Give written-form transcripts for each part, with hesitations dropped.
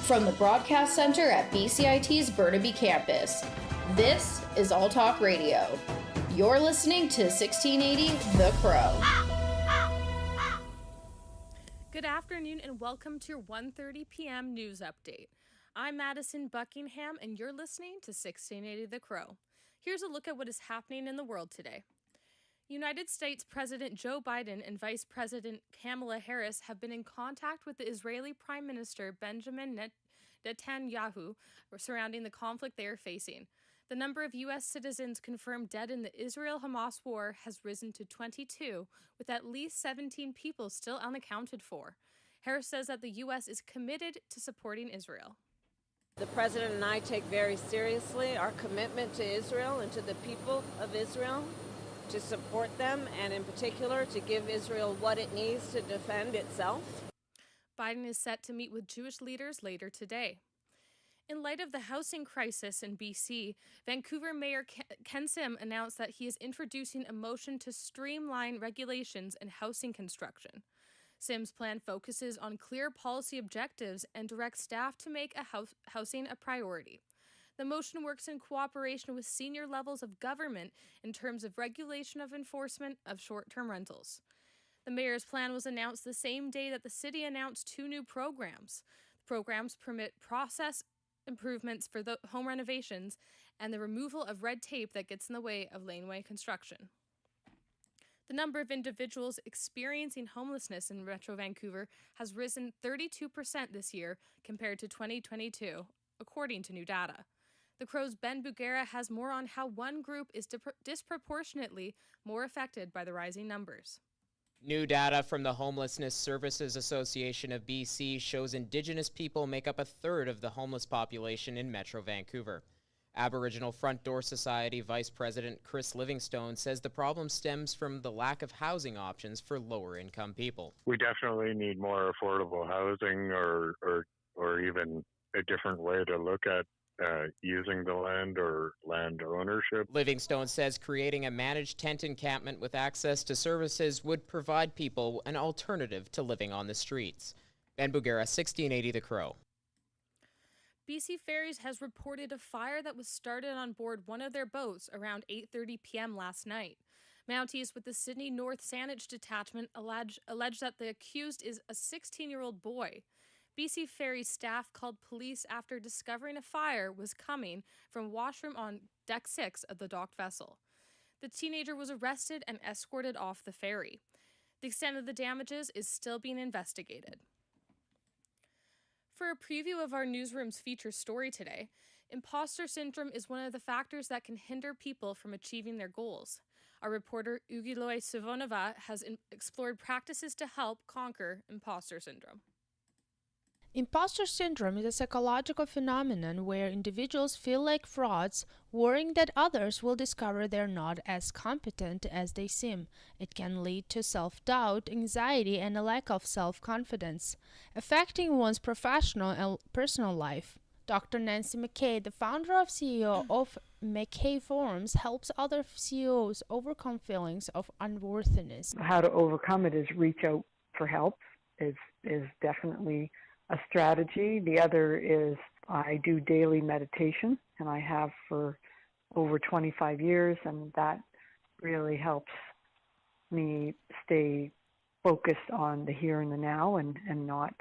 From the Broadcast Center at BCIT's Burnaby Campus, this is All Talk Radio. You're listening to 1680 The Crow. Good afternoon and welcome to your 1:30 p.m. news update. I'm Madison Buckingham and you're listening to 1680 The Crow. Here's a look at what is happening in the world today. United States President Joe Biden and Vice President Kamala Harris have been in contact with the Israeli Prime Minister Benjamin Netanyahu surrounding the conflict they are facing. The number of U.S. citizens confirmed dead in the Israel-Hamas war has risen to 22, with at least 17 people still unaccounted for. Harris says that the U.S. is committed to supporting Israel. The President and I take very seriously our commitment to Israel and to the people of Israel, to support them, and in particular to give Israel what it needs to defend itself. Biden is set to meet with Jewish leaders later today. In light of the housing crisis in BC, Vancouver Mayor Ken Sim announced that he is introducing a motion to streamline regulations in housing construction. Sim's plan focuses on clear policy objectives and directs staff to make housing a priority. The motion works in cooperation with senior levels of government in terms of regulation of enforcement of short-term rentals. The mayor's plan was announced the same day that the city announced two new programs. The programs permit process improvements for the home renovations and the removal of red tape that gets in the way of laneway construction. The number of individuals experiencing homelessness in Metro Vancouver has risen 32% this year compared to 2022, according to new data. The Crow's Ben Bugera has more on how one group is disproportionately more affected by the rising numbers. New data from the Homelessness Services Association of BC shows Indigenous people make up a third of the homeless population in Metro Vancouver. Aboriginal Front Door Society Vice President Chris Livingstone says the problem stems from the lack of housing options for lower-income people. We definitely need more affordable housing or even a different way to look at using the land or land ownership. Livingstone says creating a managed tent encampment with access to services would provide people an alternative to living on the streets. Ben Bugera, 1680 The Crow. BC Ferries has reported a fire that was started on board one of their boats around 8:30 p.m. last night. Mounties with the Sydney North Saanich Detachment allege that the accused is a 16-year-old boy. BC Ferries staff called police after discovering a fire was coming from washroom on Deck 6 of the docked vessel. The teenager was arrested and escorted off the ferry. The extent of the damages is still being investigated. For a preview of our newsroom's feature story today, imposter syndrome is one of the factors that can hinder people from achieving their goals. Our reporter Ugiloy Sivonova has explored practices to help conquer imposter syndrome. Imposter syndrome is a psychological phenomenon where individuals feel like frauds, worrying that others will discover they're not as competent as they seem. It can lead to self-doubt, anxiety, and a lack of self-confidence, affecting one's professional and personal life. Dr. Nancy McKay, the founder and CEO of McKay Forums, helps other CEOs overcome feelings of unworthiness. How to overcome it is reach out for help is definitely a strategy. The other is I do daily meditation, and I have for over 25 years, and that really helps me stay focused on the here and the now and not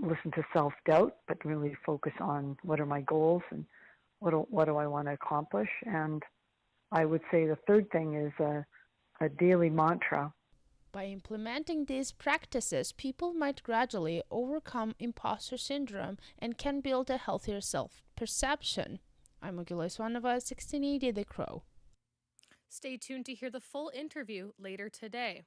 listen to self-doubt, but really focus on what are my goals and what do I want to accomplish. And I would say the third thing is a daily mantra. By implementing these practices, people might gradually overcome imposter syndrome and can build a healthier self-perception. I'm Ugiloy Sivonova, 1680 The Crow. Stay tuned to hear the full interview later today.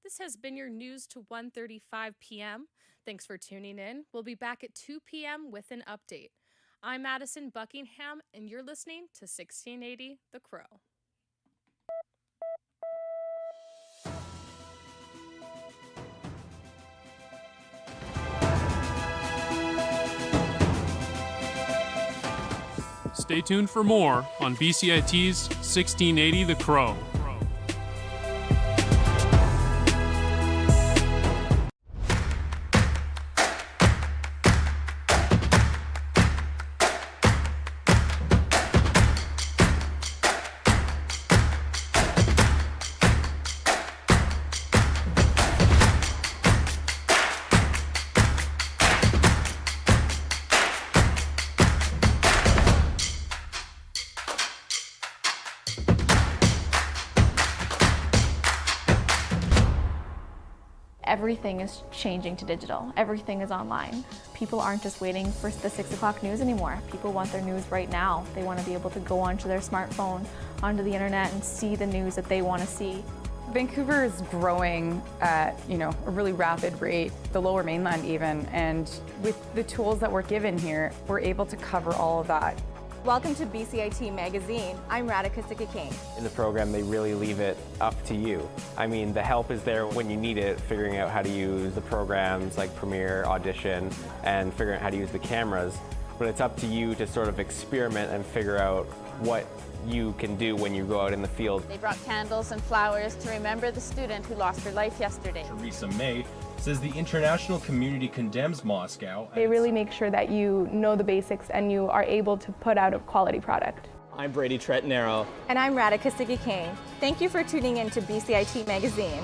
This has been your news to 1:35 p.m. Thanks for tuning in. We'll be back at 2 p.m. with an update. I'm Madison Buckingham, and you're listening to 1680 The Crow. Stay tuned for more on BCIT's 1680 The Crow. everything is changing to digital. Everything is online. People aren't just waiting for the 6 o'clock news anymore. People want their news right now. They want to be able to go onto their smartphone, onto the internet, and see the news that they want to see. Vancouver is growing at, a really rapid rate, the Lower Mainland even, and with the tools that we're given here, we're able to cover all of that. Welcome to BCIT Magazine. I'm Radhika Sikka-King. In the program, they really leave it up to you. I mean, the help is there when you need it, figuring out how to use the programs like Premiere, Audition, and figuring out how to use the cameras. But it's up to you to sort of experiment and figure out what you can do when you go out in the field. They brought candles and flowers to remember the student who lost her life yesterday. Theresa May says the international community condemns Moscow. They really make sure that you know the basics and you are able to put out a quality product. I'm Brady Tretnero. And I'm Radhika Sikka-King. Thank you for tuning in to BCIT Magazine.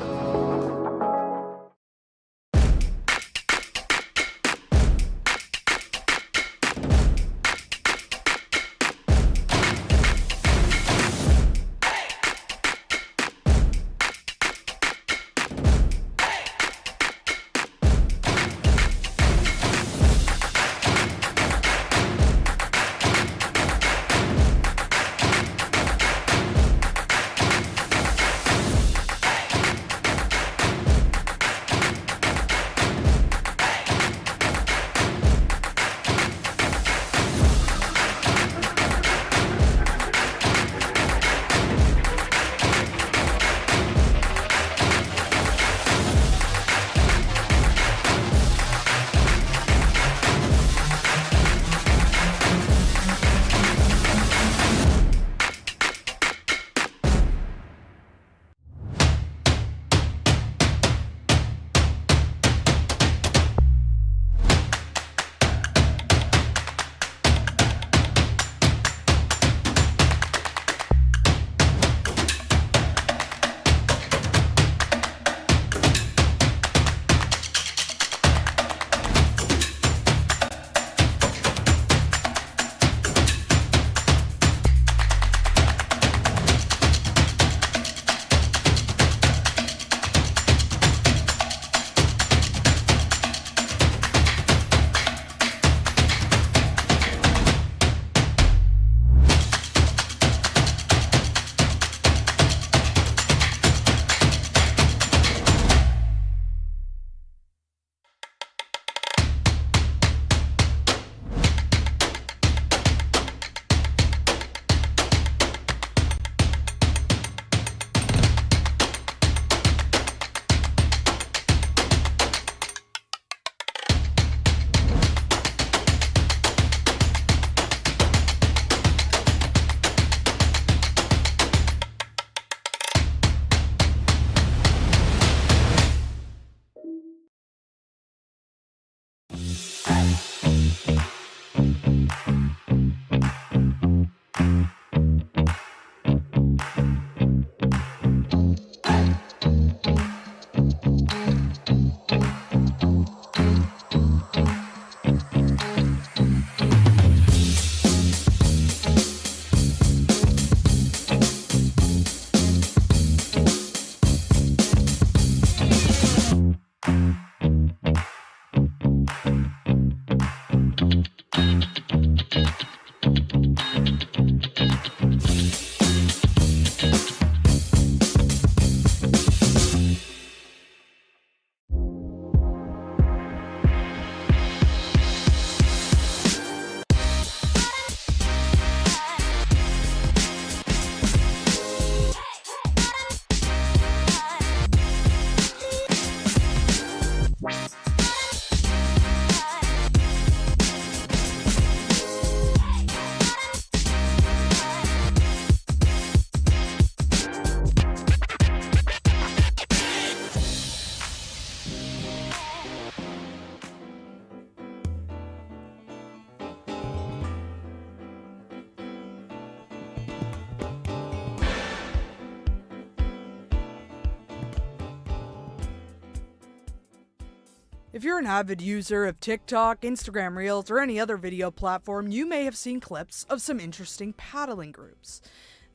If you're an avid user of TikTok, Instagram Reels, or any other video platform, you may have seen clips of some interesting paddling groups.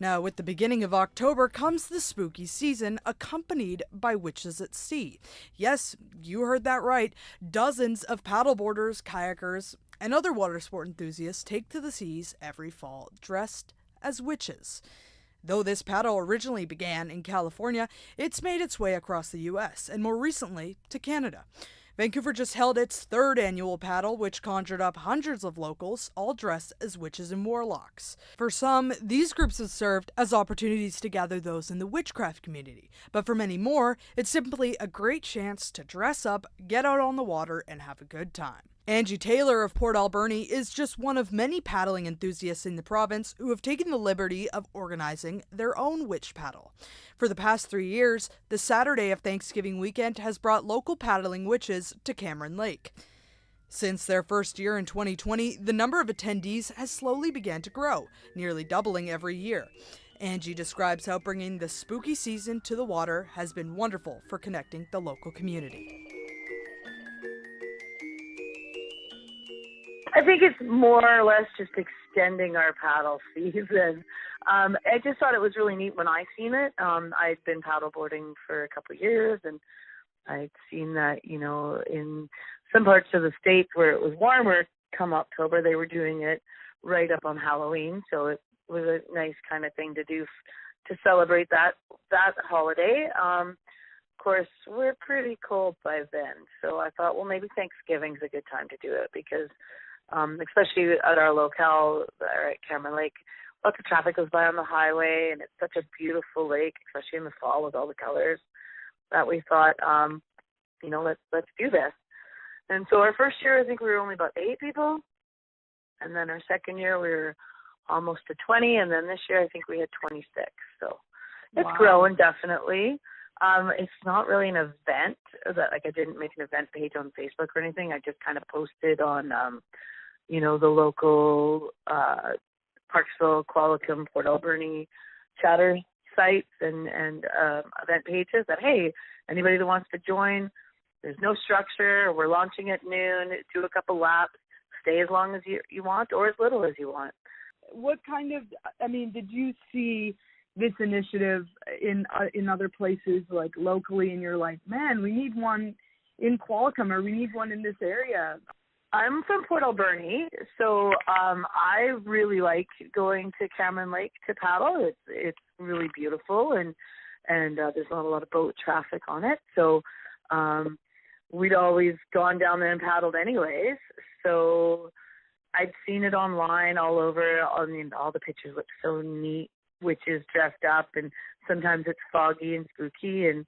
Now, with the beginning of October comes the spooky season, accompanied by witches at sea. Yes, you heard that right. Dozens of paddleboarders, kayakers, and other water sport enthusiasts take to the seas every fall, dressed as witches. Though this paddle originally began in California, it's made its way across the U.S. and more recently to Canada. Vancouver just held its third annual paddle, which conjured up hundreds of locals, all dressed as witches and warlocks. For some, these groups have served as opportunities to gather those in the witchcraft community. But for many more, it's simply a great chance to dress up, get out on the water, and have a good time. Angie Taylor of Port Alberni is just one of many paddling enthusiasts in the province who have taken the liberty of organizing their own witch paddle. For the past 3 years, the Saturday of Thanksgiving weekend has brought local paddling witches to Cameron Lake. Since their first year in 2020, the number of attendees has slowly begun to grow, nearly doubling every year. Angie describes how bringing the spooky season to the water has been wonderful for connecting the local community. I think it's more or less just extending our paddle season. I just thought it was really neat when I seen it. I'd been paddleboarding for a couple of years, and I'd seen that, in some parts of the States where it was warmer come October, they were doing it right up on Halloween. So it was a nice kind of thing to do to celebrate that holiday. Of course, we're pretty cold by then. So I thought, well, maybe Thanksgiving's a good time to do it because especially at our locale there at Cameron Lake, lots of traffic goes by on the highway, and it's such a beautiful lake, especially in the fall with all the colors, that we thought, let's do this. And so our first year, I think we were only about 8 people, and then our second year we were almost to 20, and then this year I think we had 26. So it's growing definitely. It's not really an event that I didn't make an event page on Facebook or anything. I just kind of posted on, the local Parksville, Qualicum, Port Alberni chatter sites and event pages that, hey, anybody that wants to join, there's no structure. We're launching at noon. Do a couple laps. Stay as long as you want or as little as you want. What kind of, did you see this initiative in other places, like locally, and you're like, man, we need one in Qualicum or we need one in this area? I'm from Port Alberni, so I really like going to Cameron Lake to paddle. It's really beautiful, and there's not a lot of boat traffic on it. So we'd always gone down there and paddled anyways. So I'd seen it online all over. All the pictures looked so neat, witches dressed up, and sometimes it's foggy and spooky. And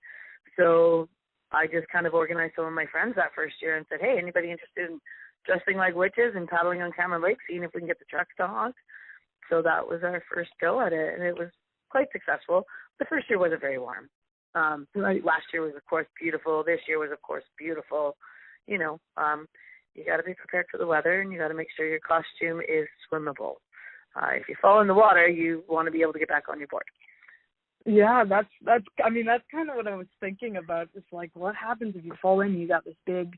so I just kind of organized some of my friends that first year and said, hey, anybody interested in dressing like witches and paddling on Cameron Lake, seeing if we can get the trucks to honk. So that was our first go at it, and it was quite successful. The first year wasn't very warm. Last year was, of course, beautiful. This year was, of course, beautiful. You got to be prepared for the weather, and you got to make sure your costume is swimmable. If you fall in the water, you want to be able to get back on your board. Yeah, that's kind of what I was thinking about. It's like, what happens if you fall in and you got this big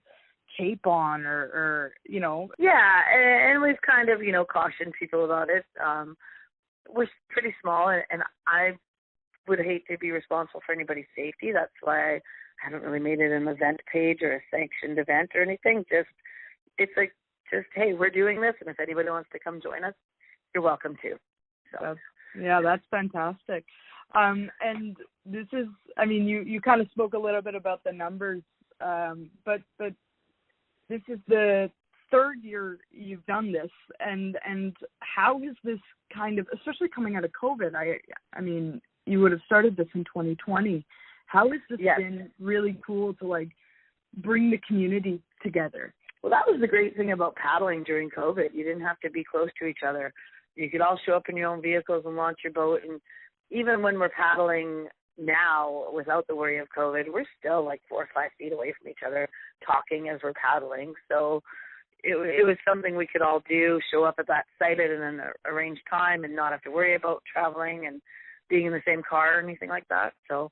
cape on or. Yeah, and we've kind of, cautioned people about it. We're pretty small, and I would hate to be responsible for anybody's safety. That's why I haven't really made it an event page or a sanctioned event or anything. It's like, hey, we're doing this, and if anybody wants to come join us, you're welcome to. So. That's fantastic. And this is, you kind of spoke a little bit about the numbers, but this is the third year you've done this, and how is this kind of, especially coming out of COVID, you would have started this in 2020. How has this been really cool to bring the community together? Well, that was the great thing about paddling during COVID. You didn't have to be close to each other. You could all show up in your own vehicles and launch your boat. And even when we're paddling now without the worry of COVID, we're still 4 or 5 feet away from each other talking as we're paddling. So it was something we could all do, show up at that site at an arranged time and not have to worry about traveling and being in the same car or anything like that. So,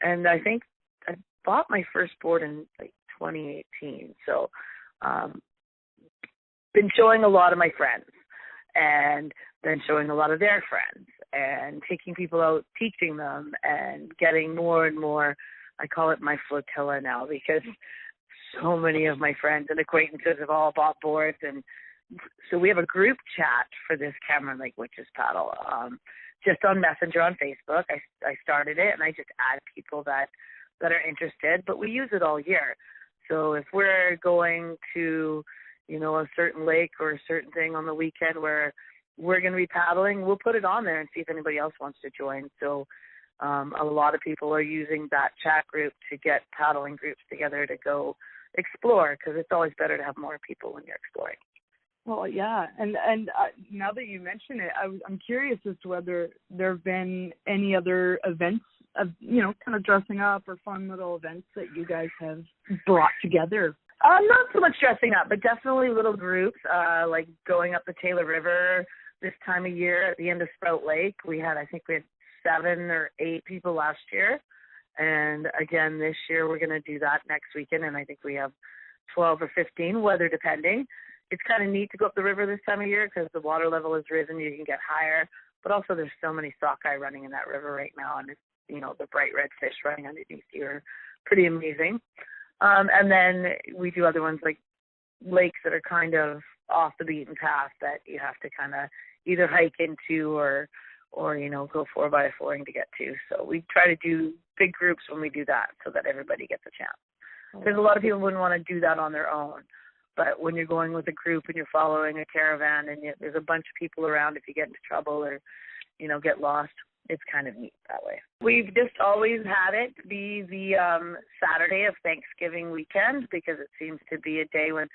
and I think I bought my first board in 2018. So, been showing a lot of my friends. and then showing a lot of their friends and taking people out, teaching them, and getting more and more. I call it my flotilla now because so many of my friends and acquaintances have all bought boards, and so we have a group chat for this Cameron Lake Witches Paddle, just on Messenger on Facebook. I started it, and I just add people that are interested, but we use it all year. So if we're going to, a certain lake or a certain thing on the weekend where we're going to be paddling, we'll put it on there and see if anybody else wants to join. So a lot of people are using that chat group to get paddling groups together to go explore, because it's always better to have more people when you're exploring. Well, yeah, and now that you mention it, I'm curious as to whether there have been any other events of, kind of dressing up or fun little events that you guys have brought together. Not so much dressing up, but definitely little groups, like going up the Taylor River this time of year at the end of Sprout Lake. I think we had 7 or 8 people last year. And again, this year we're going to do that next weekend, and I think we have 12 or 15, weather depending. It's kind of neat to go up the river this time of year because the water level has risen. You can get higher, but also there's so many sockeye running in that river right now, and it's, the bright red fish running underneath you are pretty amazing. And then we do other ones like lakes that are kind of off the beaten path that you have to kind of either hike into or go 4x4ing to get to. So we try to do big groups when we do that so that everybody gets a chance. Because a lot of people wouldn't want to do that on their own. But when you're going with a group and you're following a caravan and there's a bunch of people around, if you get into trouble or, get lost, it's kind of neat that way. We've just always had it be the Saturday of Thanksgiving weekend, because it seems to be a day when,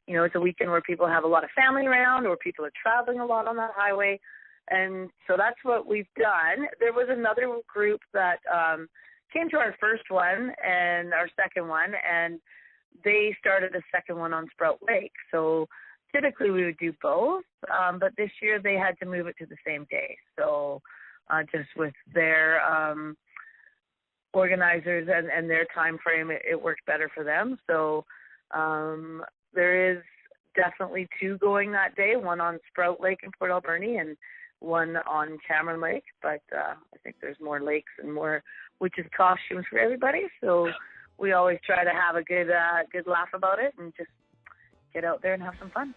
it's a weekend where people have a lot of family around or people are traveling a lot on that highway. And so that's what we've done. There was another group that came to our first one and our second one, and they started a second one on Sprout Lake. So typically we would do both, but this year they had to move it to the same day. So just with their organizers and their time frame, it worked better for them. So there is definitely 2 going that day, one on Sprout Lake in Port Alberni and one on Cameron Lake. But I think there's more lakes and more witches costumes for everybody. So we always try to have a good laugh about it and just get out there and have some fun.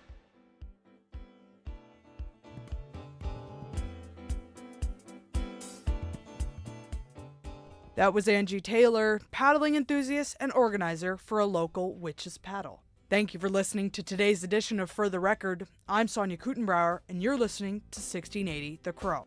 That was Angie Taylor, paddling enthusiast and organizer for a local witches paddle. Thank you for listening to today's edition of For the Record. I'm Sonia Kutenbrauer, and you're listening to 1680 The Crow.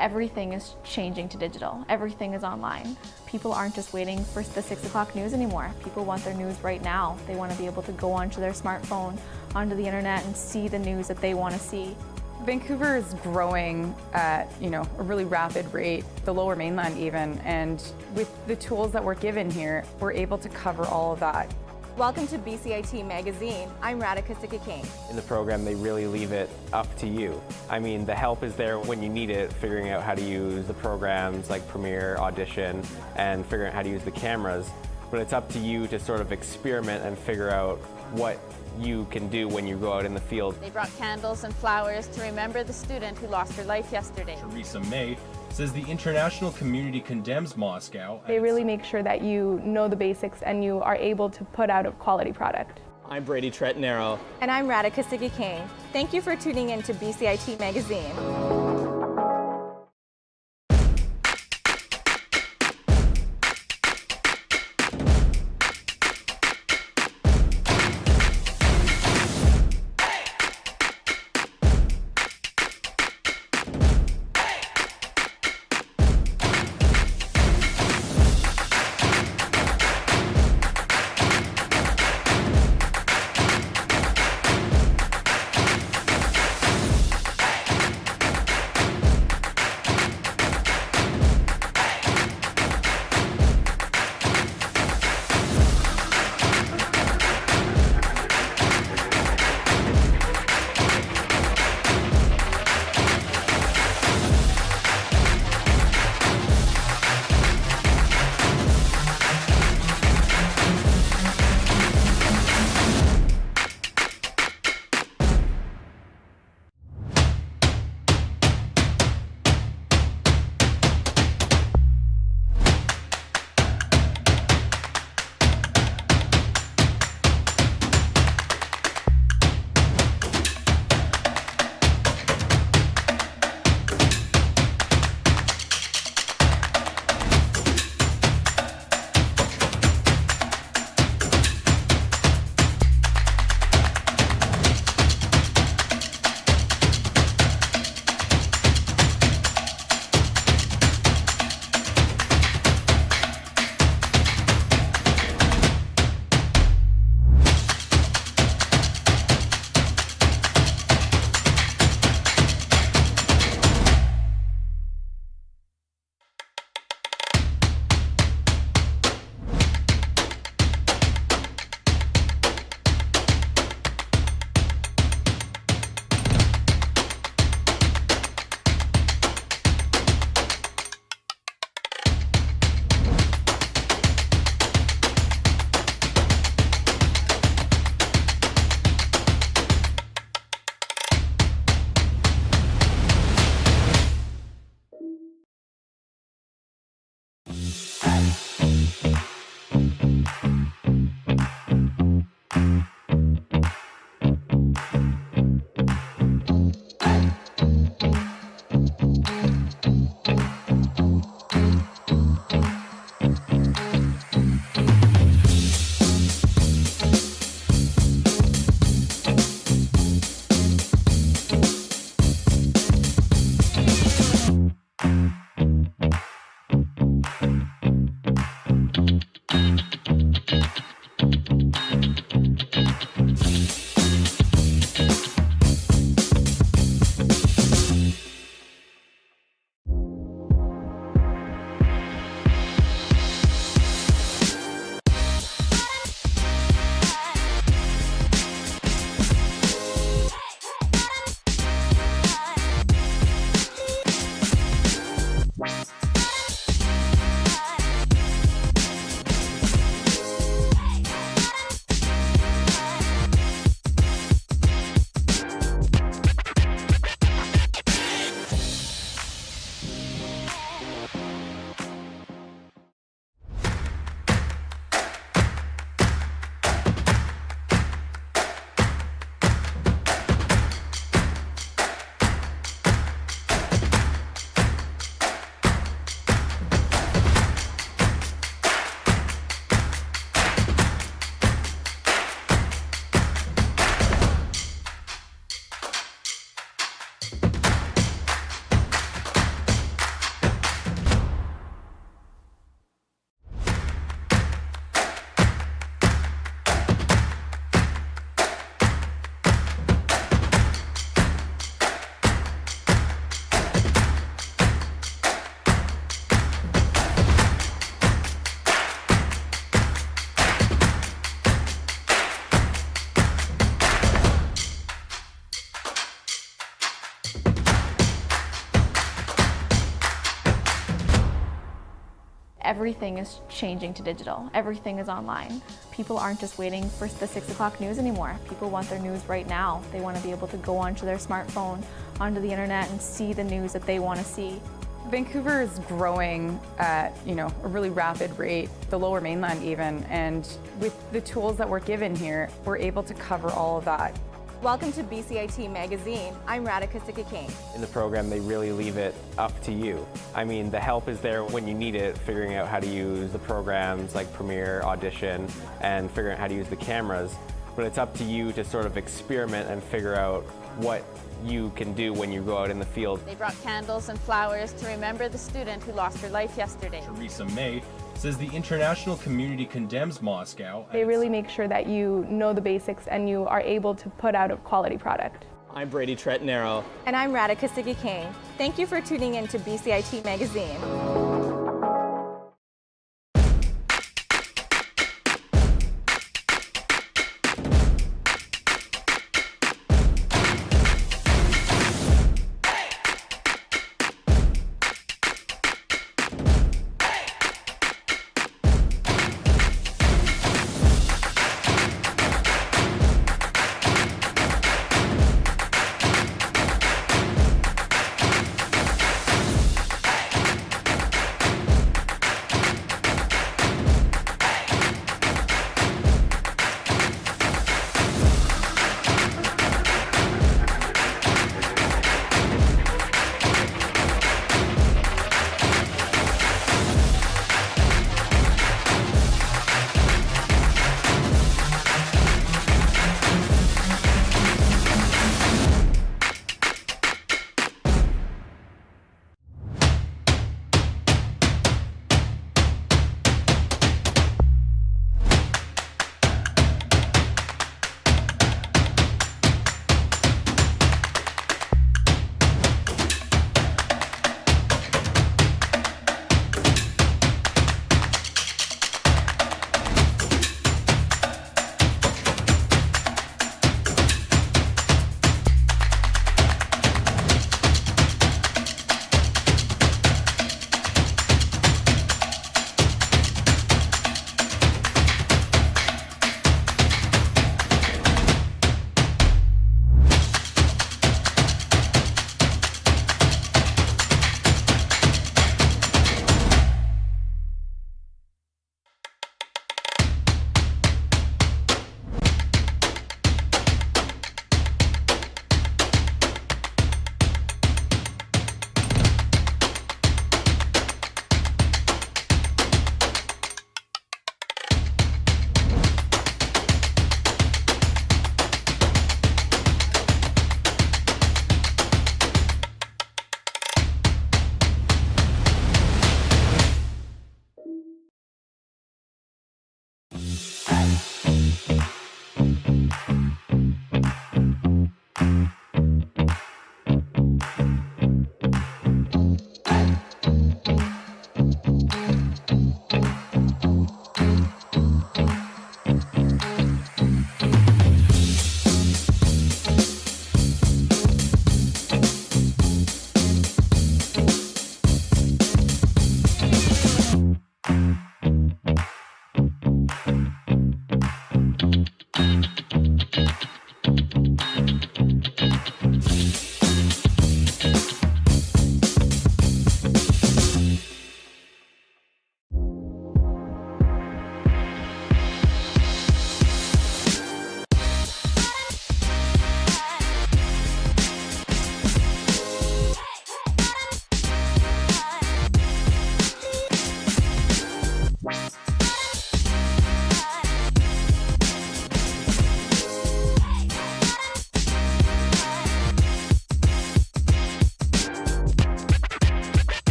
Everything is changing to digital. Everything is online. People aren't just waiting for the 6 o'clock news anymore. People want their news right now. They want to be able to go onto their smartphone, onto the internet, and see the news that they want to see. Vancouver is growing at, a really rapid rate, the Lower Mainland even, and with the tools that we're given here, we're able to cover all of that. Welcome to BCIT Magazine. I'm Radhika Sikikane. In the program, they really leave it up to you. I mean, the help is there when you need it, figuring out how to use the programs like Premiere, Audition, and figuring out how to use the cameras. But it's up to you to sort of experiment and figure out what you can do when you go out in the field. They brought candles and flowers to remember the student who lost her life yesterday. Theresa May says the international community condemns Moscow. They really make sure that you know the basics and you are able to put out a quality product. I'm Brady Tretnero. And I'm Radhika Sikikane. Thank you for tuning in to BCIT Magazine. everything is changing to digital. Everything is online. People aren't just waiting for the 6 o'clock news anymore. People want their news right now. They want to be able to go onto their smartphone, onto the internet, and see the news that they want to see. Vancouver is growing at, a really rapid rate, the Lower Mainland even, and with the tools that we're given here, we're able to cover all of that. Welcome to BCIT Magazine. I'm Radhika Sikki-King. In the program, they really leave it up to you. I mean, the help is there when you need it, figuring out how to use the programs like Premiere, Audition, and figuring out how to use the cameras. But it's up to you to sort of experiment and figure out what you can do when you go out in the field. They brought candles and flowers to remember the student who lost her life yesterday. Theresa May says the international community condemns Moscow. They really make sure that you know the basics and you are able to put out a quality product. I'm Brady Tretnero. And I'm Radhika Sikki-King. Thank you for tuning in to BCIT Magazine.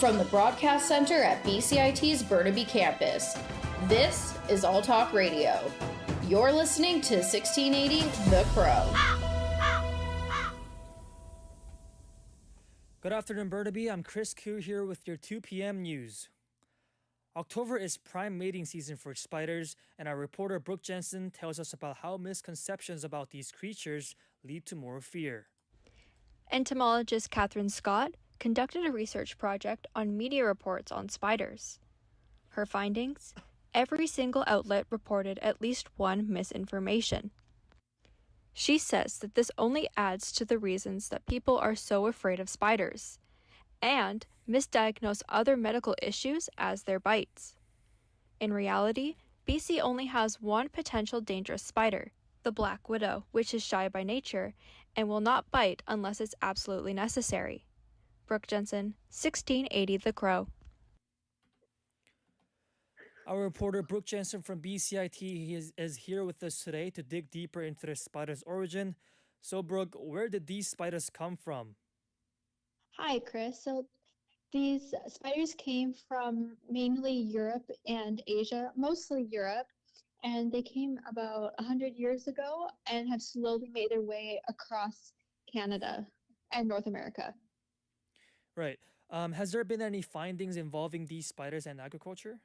From the broadcast center at BCIT's Burnaby Campus, this is All Talk Radio. You're listening to 1680 The Crow. Good afternoon, Burnaby. I'm Chris Koo here with your 2 p.m. news. October is prime mating season for spiders, and our reporter Brooke Jensen tells us about how misconceptions about these creatures lead to more fear. Entomologist Catherine Scott conducted a research project on media reports on spiders. Her findings? Every single outlet reported at least one misinformation. She says that this only adds to the reasons that people are so afraid of spiders, and misdiagnose other medical issues as their bites. In reality, BC only has one potential dangerous spider, the black widow, which is shy by nature and will not bite unless it's absolutely necessary. Brooke Jensen, 1680 The Crow. Our reporter Brooke Jensen from BCIT is here with us today to dig deeper into the spider's origin. So Brooke, where did these spiders come from? Hi, Chris. So these spiders came from mainly Europe and Asia, mostly Europe, and they came about 100 years ago and have slowly made their way across Canada and North America. Right. Has there been any findings involving these spiders and agriculture?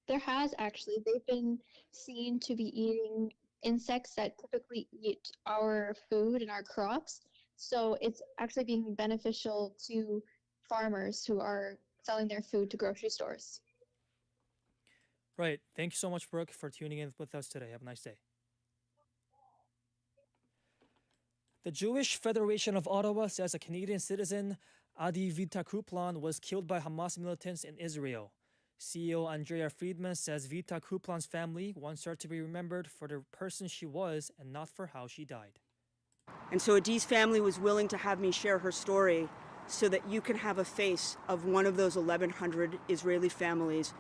There has actually. They've been seen to be eating insects that typically eat our food and our crops. So it's actually being beneficial to farmers who are selling their food to grocery stores. Right. Thank you so much, Brooke, for tuning in with us today. Have a nice day. The Jewish Federation of Ottawa says a Canadian citizen, Adi Vita Kuplan, was killed by Hamas militants in Israel. CEO Andrea Friedman says Vita Kuplan's family wants her to be remembered for the person she was and not for how she died. And so Adi's family was willing to have me share her story so that you can have a face of one of those 1,100 Israeli families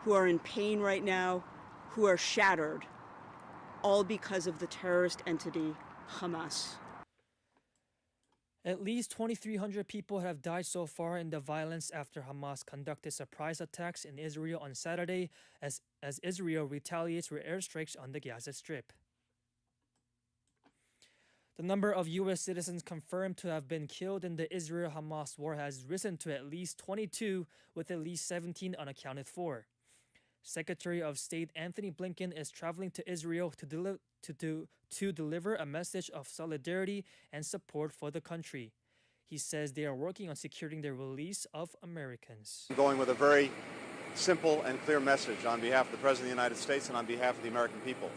who are in pain right now, who are shattered, all because of the terrorist entity Hamas. At least 2,300 people have died so far in the violence after Hamas conducted surprise attacks in Israel on Saturday as Israel retaliates with airstrikes on the Gaza Strip. The number of U.S. citizens confirmed to have been killed in the Israel-Hamas war has risen to at least 22, with at least 17 unaccounted for. Secretary of State Anthony Blinken is traveling to Israel to deliver a message of solidarity and support for the country. He says they are working on securing the release of Americans. I'm going with a very simple and clear message on behalf of the President of the United States and on behalf of the American people.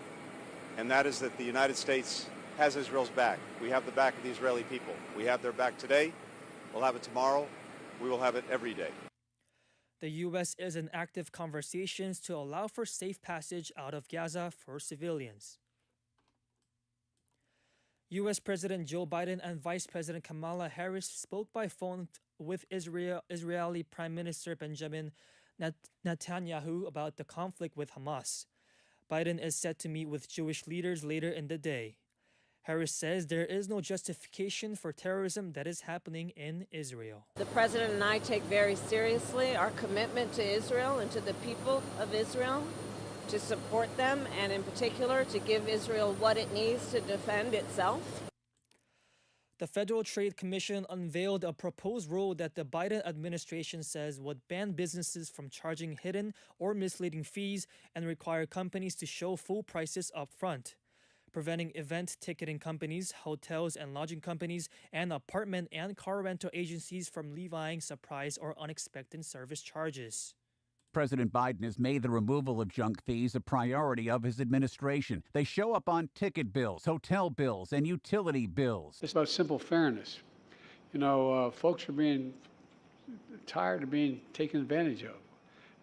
And that is that the United States has Israel's back. We have the back of the Israeli people. We have their back today. We'll have it tomorrow. We will have it every day. The U.S. is in active conversations to allow for safe passage out of Gaza for civilians. U.S. President Joe Biden and Vice President Kamala Harris spoke by phone with Israeli Prime Minister Benjamin Netanyahu about the conflict with Hamas. Biden is set to meet with Jewish leaders later in the day. Harris says there is no justification for terrorism that is happening in Israel. The President and I take very seriously our commitment to Israel and to the people of Israel, to support them, and in particular to give Israel what it needs to defend itself. The Federal Trade Commission unveiled a proposed rule that the Biden administration says would ban businesses from charging hidden or misleading fees and require companies to show full prices up front, preventing event ticketing companies, hotels and lodging companies, and apartment and car rental agencies from levying surprise or unexpected service charges. President Biden has made the removal of junk fees a priority of his administration. They show up on ticket bills, hotel bills, and utility bills. It's about simple fairness. You know, folks are being tired of being taken advantage of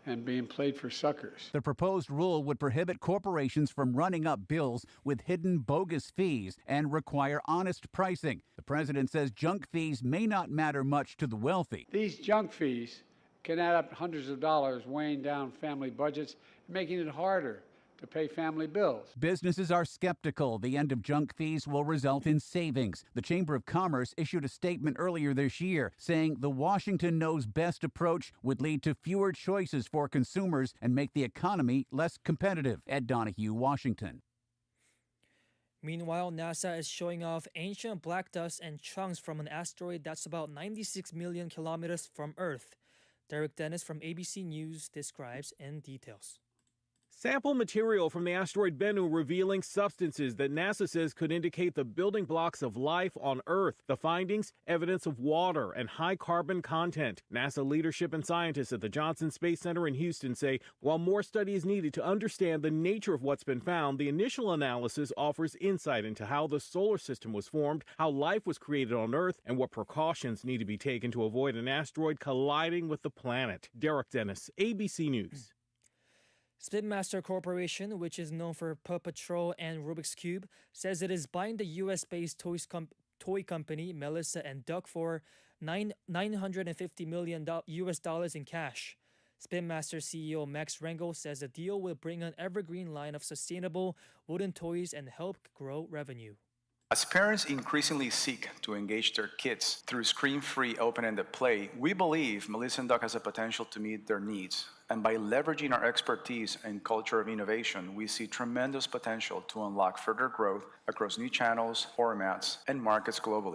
and being played for suckers. The proposed rule would prohibit corporations from running up bills with hidden bogus fees and require honest pricing. The president says junk fees may not matter much to the wealthy. These junk fees can add up hundreds of dollars, weighing down family budgets, making it harder to pay family bills. Businesses are skeptical the end of junk fees will result in savings. The Chamber of Commerce issued a statement earlier this year saying the Washington knows best approach would lead to fewer choices for consumers and make the economy less competitive. Ed Donahue, Washington. Meanwhile, NASA is showing off ancient black dust and chunks from an asteroid that's about 96 million kilometers from Earth. Derek Dennis from ABC News describes in details. Sample material from the asteroid Bennu revealing substances that NASA says could indicate the building blocks of life on Earth. The findings, evidence of water and high carbon content. NASA leadership and scientists at the Johnson Space Center in Houston say while more study is needed to understand the nature of what's been found, the initial analysis offers insight into how the solar system was formed, how life was created on Earth, and what precautions need to be taken to avoid an asteroid colliding with the planet. Derek Dennis, ABC News. Spin Master Corporation, which is known for Paw Patrol and Rubik's Cube, says it is buying the U.S.-based toy company Melissa and Doug for $950 million US dollars in cash. Spin Master CEO Max Rangel says the deal will bring an evergreen line of sustainable wooden toys and help grow revenue. As parents increasingly seek to engage their kids through screen-free open-ended play, we believe Melissa & Doug has the potential to meet their needs. And by leveraging our expertise and culture of innovation, we see tremendous potential to unlock further growth across new channels, formats, and markets globally.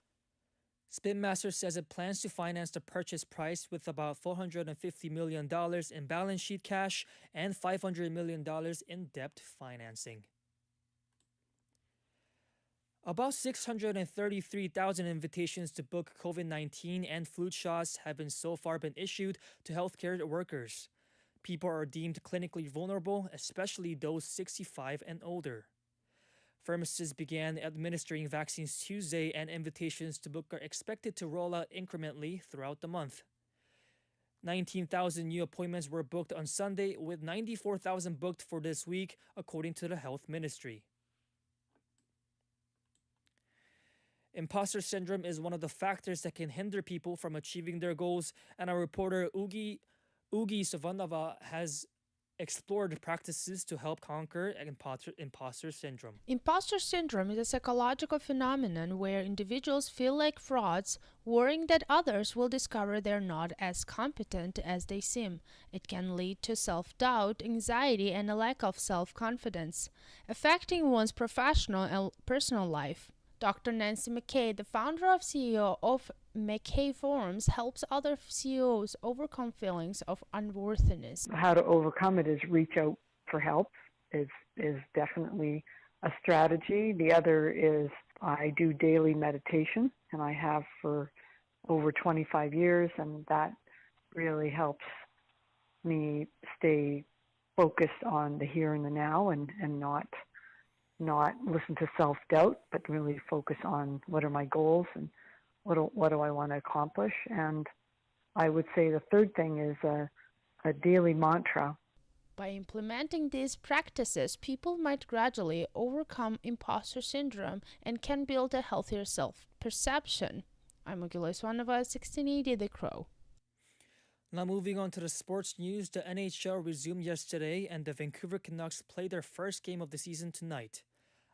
Spin Master says it plans to finance the purchase price with about $450 million in balance sheet cash and $500 million in debt financing. About 633,000 invitations to book COVID-19 and flu shots have so far been issued to healthcare workers. People are deemed clinically vulnerable, especially those 65 and older. Pharmacists began administering vaccines Tuesday, and invitations to book are expected to roll out incrementally throughout the month. 19,000 new appointments were booked on Sunday, with 94,000 booked for this week, according to the Health Ministry. Imposter syndrome is one of the factors that can hinder people from achieving their goals, and our reporter Ugi Savanava has explored practices to help conquer imposter syndrome. Imposter syndrome is a psychological phenomenon where individuals feel like frauds, worrying that others will discover they're not as competent as they seem. It can lead to self-doubt, anxiety, and a lack of self-confidence, affecting one's professional and personal life. Dr. Nancy McKay, the founder and CEO of McKay Forums, helps other CEOs overcome feelings of unworthiness. How to overcome it is reach out for help is definitely a strategy. The other is I do daily meditation, and I have for over 25 years, and that really helps me stay focused on the here and the now and not listen to self-doubt, but really focus on what are my goals and what do I want to accomplish. And I would say the third thing is a daily mantra. By implementing these practices, people might gradually overcome imposter syndrome and can build a healthier self-perception. I'm Ugila Swanova, 1680 The Crow. Now moving on to the sports news, the NHL resumed yesterday and the Vancouver Canucks played their first game of the season tonight.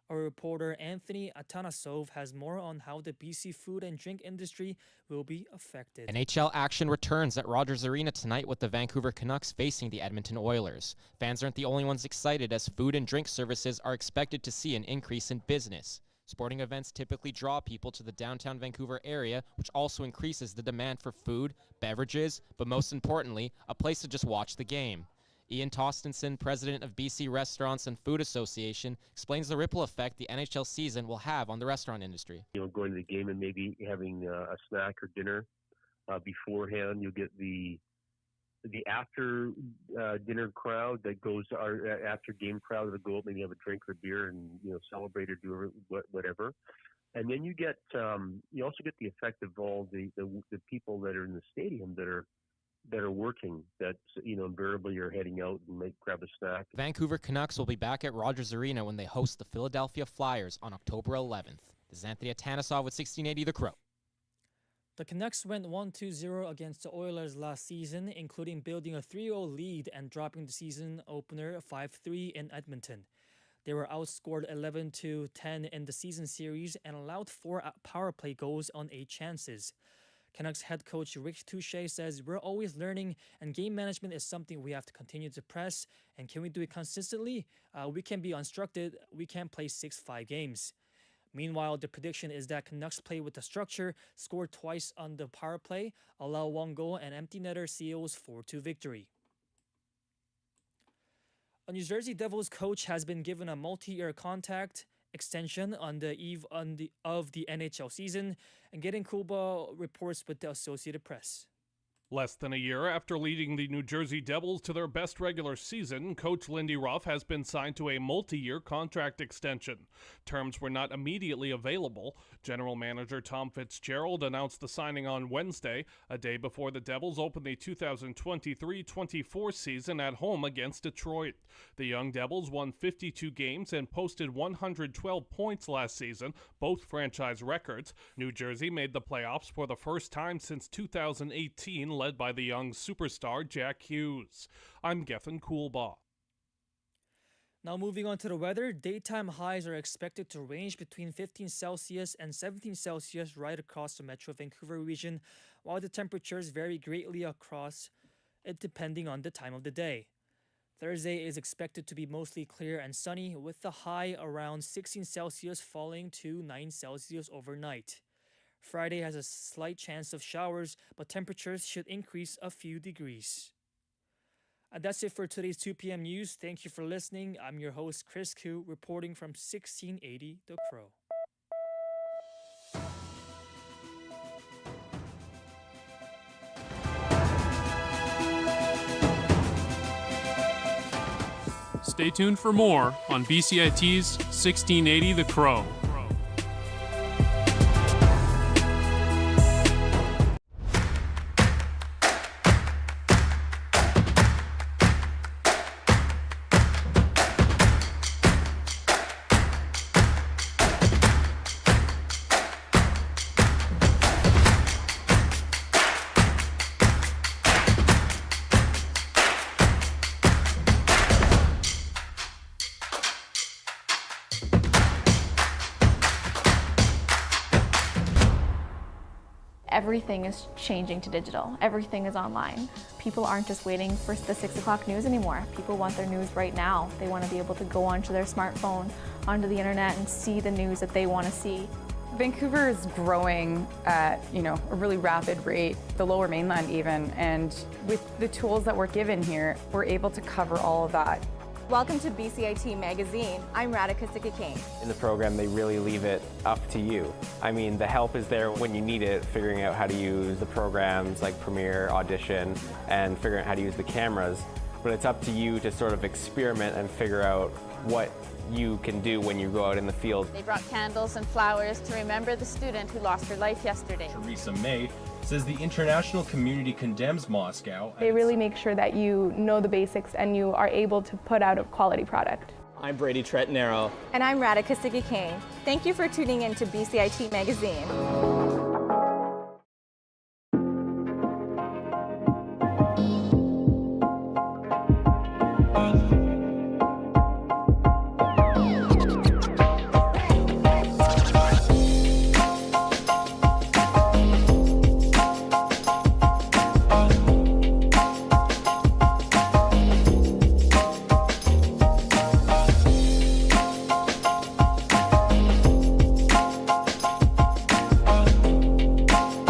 Our reporter Anthony Atanasov has more on how the BC food and drink industry will be affected. NHL action returns at Rogers Arena tonight with the Vancouver Canucks facing the Edmonton Oilers. Fans aren't the only ones excited as food and drink services are expected to see an increase in business. Sporting events typically draw people to the downtown Vancouver area, which also increases the demand for food, beverages, but most importantly, a place to just watch the game. Ian Tostenson, president of BC Restaurants and Food Association, explains the ripple effect the NHL season will have on the restaurant industry. Going to the game and maybe having a snack or dinner beforehand. You'll get the after dinner crowd that goes, our after game crowd that go up, maybe have a drink or beer and celebrate or do whatever. And then you get you also get the effect of all the people that are in the stadium that are working, that invariably are heading out and might grab a snack. Vancouver Canucks will be back at Rogers Arena when they host the Philadelphia Flyers on October 11th. This is Anthony Atanasov with 1680 The Crow. The Canucks went 1-2-0 against the Oilers last season, including building a 3-0 lead and dropping the season opener 5-3 in Edmonton. They were outscored 11-10 in the season series and allowed 4 power play goals on 8 chances. Canucks head coach Rick Touche says, "We're always learning, and game management is something we have to continue to press. And can we do it consistently? We can be unstructured. We can't play 6-5 games." Meanwhile, the prediction is that Canucks play with the structure, score twice on the power play, allow 1 goal, and empty netter Seals 4-2 victory. A New Jersey Devils coach has been given a multi-year contract extension on the eve of the NHL season, and Getting Kulba reports with the Associated Press. Less than a year after leading the New Jersey Devils to their best regular season, Coach Lindy Ruff has been signed to a multi-year contract extension. Terms were not immediately available. General Manager Tom Fitzgerald announced the signing on Wednesday, a day before the Devils opened the 2023-24 season at home against Detroit. The Young Devils won 52 games and posted 112 points last season, both franchise records. New Jersey made the playoffs for the first time since 2018, led by the young superstar Jack Hughes. I'm Gethin Kulba. Now moving on to the weather, daytime highs are expected to range between 15 Celsius and 17 Celsius right across the Metro Vancouver region, while the temperatures vary greatly across it depending on the time of the day. Thursday is expected to be mostly clear and sunny, with the high around 16 Celsius falling to 9 Celsius overnight. Friday has a slight chance of showers, but temperatures should increase a few degrees. And that's it for today's 2 p.m. news. Thank you for listening. I'm your host, Chris Koo, reporting from 1680 The Crow. Stay tuned for more on BCIT's 1680 The Crow. Everything is changing to digital. Everything is online. People aren't just waiting for the 6 o'clock news anymore. People want their news right now. They want to be able to go onto their smartphone, onto the internet, and see the news that they want to see. Vancouver is growing at, a really rapid rate, the Lower Mainland even, and with the tools that we're given here, we're able to cover all of that. Welcome to BCIT Magazine. I'm Radhika Sikki-King. In the program, they really leave it up to you. I mean, the help is there when you need it, figuring out how to use the programs like Premiere, Audition, and figuring out how to use the cameras. But it's up to you to sort of experiment and figure out what you can do when you go out in the field. They brought candles and flowers to remember the student who lost her life yesterday. Theresa May says the international community condemns Moscow. They really make sure that you know the basics and you are able to put out a quality product. I'm Brady Tretanero. And I'm Radhika Sikki-King. Thank you for tuning in to BCIT Magazine.